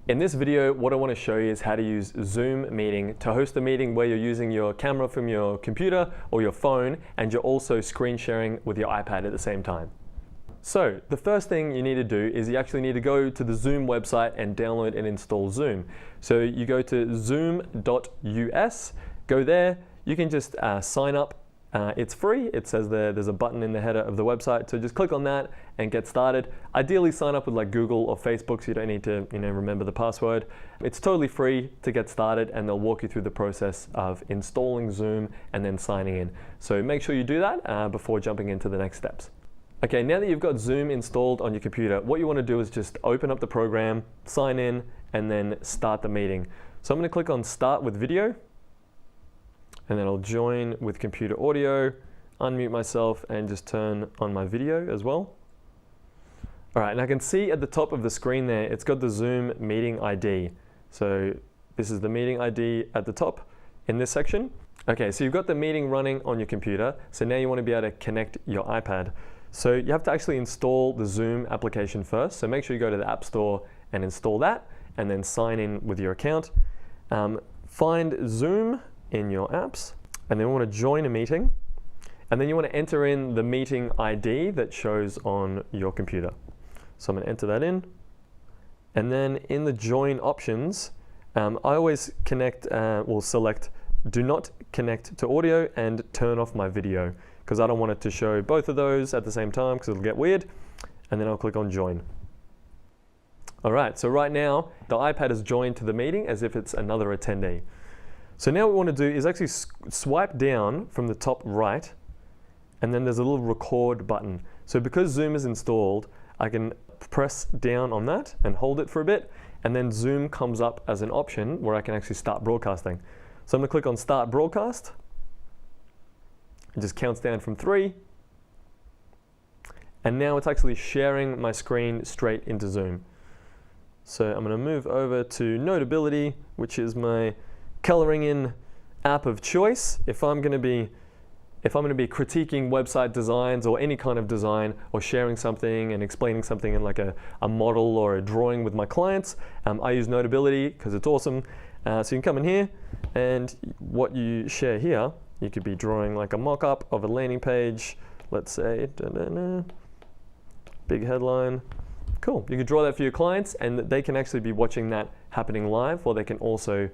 In this video, what I want to show you is how to use Zoom Meeting to host a meeting where you're using your camera from your computer or your phone, and you're also screen sharing with your iPad at the same time. So the first thing you need to do is you actually need to go to the Zoom website and download and install Zoom. So you go to zoom.us, go there, you can just sign up. It's free. It says there's a button in the header of the website, so just click on that and get started. Ideally sign up with like Google or Facebook so you don't need to remember the password. It's totally free to get started, and they'll walk you through the process of installing Zoom and then signing in. So make sure you do that before jumping into the next steps. Okay, now that you've got Zoom installed on your computer, what you want to do is just open up the program, sign in, and then start the meeting. So I'm going to click on Start with Video, and then I'll join with computer audio, unmute myself, and just turn on my video as well. All right, and I can see at the top of the screen there, it's got the Zoom meeting ID. So this is the meeting ID at the top in this section. Okay, so you've got the meeting running on your computer. So now you want to be able to connect your iPad. So you have to actually install the Zoom application first. So make sure you go to the App Store and install that, and then sign in with your account. Find Zoom in your apps, and then we want to join a meeting, and then you want to enter in the meeting ID that shows on your computer. So I'm going to enter that in, and then in the join options, I always select do not connect to audio and turn off my video, because I don't want it to show both of those at the same time because it'll get weird. And then I'll click on join. All right, so right now the iPad is joined to the meeting as if it's another attendee. So now what we want to do is actually swipe down from the top right, and then there's a little record button. So because Zoom is installed, I can press down on that and hold it for a bit, and then Zoom comes up as an option where I can actually start broadcasting. So I'm going to click on Start Broadcast. It just counts down from 3. And now it's actually sharing my screen straight into Zoom. So I'm going to move over to Notability, which is my coloring in app of choice. If I'm going to be critiquing website designs or any kind of design, or sharing something and explaining something in like a model or a drawing with my clients, I use Notability because it's awesome. So you can come in here, and what you share here, you could be drawing like a mock-up of a landing page. Let's say, big headline. Cool. You could draw that for your clients, and they can actually be watching that happening live, or they can also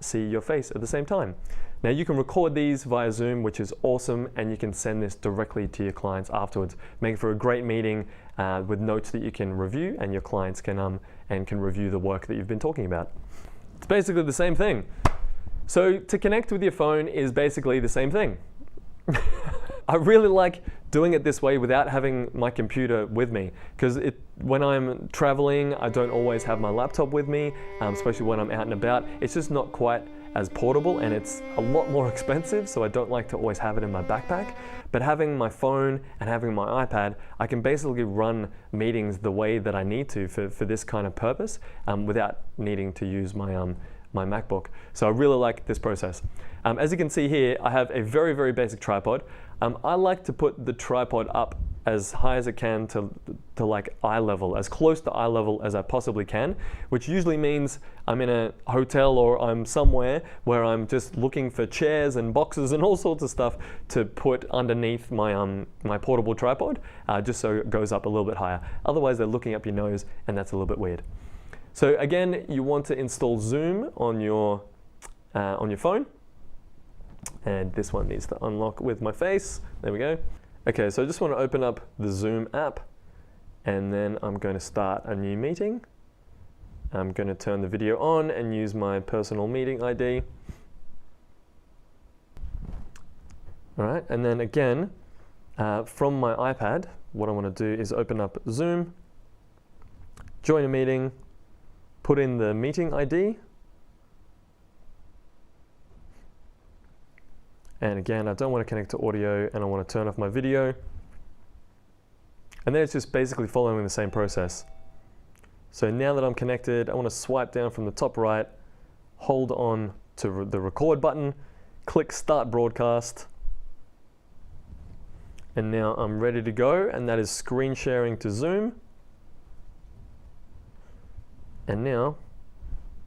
see your face at the same time. Now you can record these via Zoom, which is awesome, and you can send this directly to your clients afterwards. Make it for a great meeting with notes that you can review, and your clients can review the work that you've been talking about. It's basically the same thing. So to connect with your phone is basically the same thing. I really like doing it this way without having my computer with me, because when I'm traveling, I don't always have my laptop with me, especially when I'm out and about. It's just not quite as portable, and it's a lot more expensive, so I don't like to always have it in my backpack. But having my phone and having my iPad, I can basically run meetings the way that I need to for this kind of purpose, without needing to use my MacBook. So I really like this process. As you can see here, I have a very, very basic tripod. I like to put the tripod up as high as it can to like eye level, as close to eye level as I possibly can, which usually means I'm in a hotel or I'm somewhere where I'm just looking for chairs and boxes and all sorts of stuff to put underneath my my portable tripod, just so it goes up a little bit higher. Otherwise, they're looking up your nose, and that's a little bit weird. So again, you want to install Zoom on your phone, and this one needs to unlock with my face. There we go. Okay, so I just want to open up the Zoom app, and then I'm going to start a new meeting. I'm going to turn the video on and use my personal meeting ID. All right, and then again, from my iPad, what I want to do is open up Zoom, join a meeting, put in the meeting ID, and again, I don't want to connect to audio, and I want to turn off my video. And then it's just basically following the same process. So now that I'm connected, I want to swipe down from the top right, hold on to the record button, click Start Broadcast, and now I'm ready to go, and that is screen sharing to Zoom. And now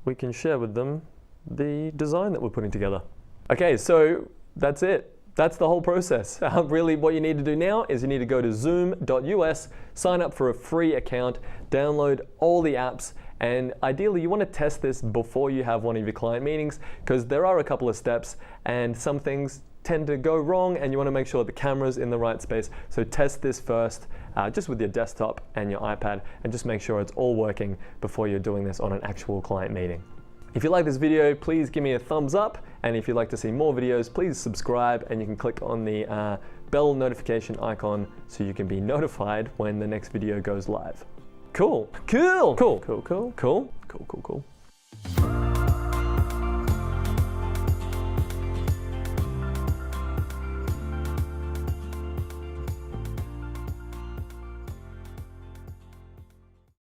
we can share with them the design that we're putting together. Okay, so that's it. That's the whole process. Really, what you need to do now is you need to go to zoom.us, sign up for a free account, download all the apps, and ideally you want to test this before you have one of your client meetings, because there are a couple of steps and some things tend to go wrong, and you want to make sure the camera's in the right space. So test this first, just with your desktop and your iPad, and just make sure it's all working before you're doing this on an actual client meeting. If you like this video, please give me a thumbs up, and if you'd like to see more videos, please subscribe, and you can click on the bell notification icon so you can be notified when the next video goes live. Cool. Cool. Cool. Cool. Cool. Cool. Cool. Cool. Cool.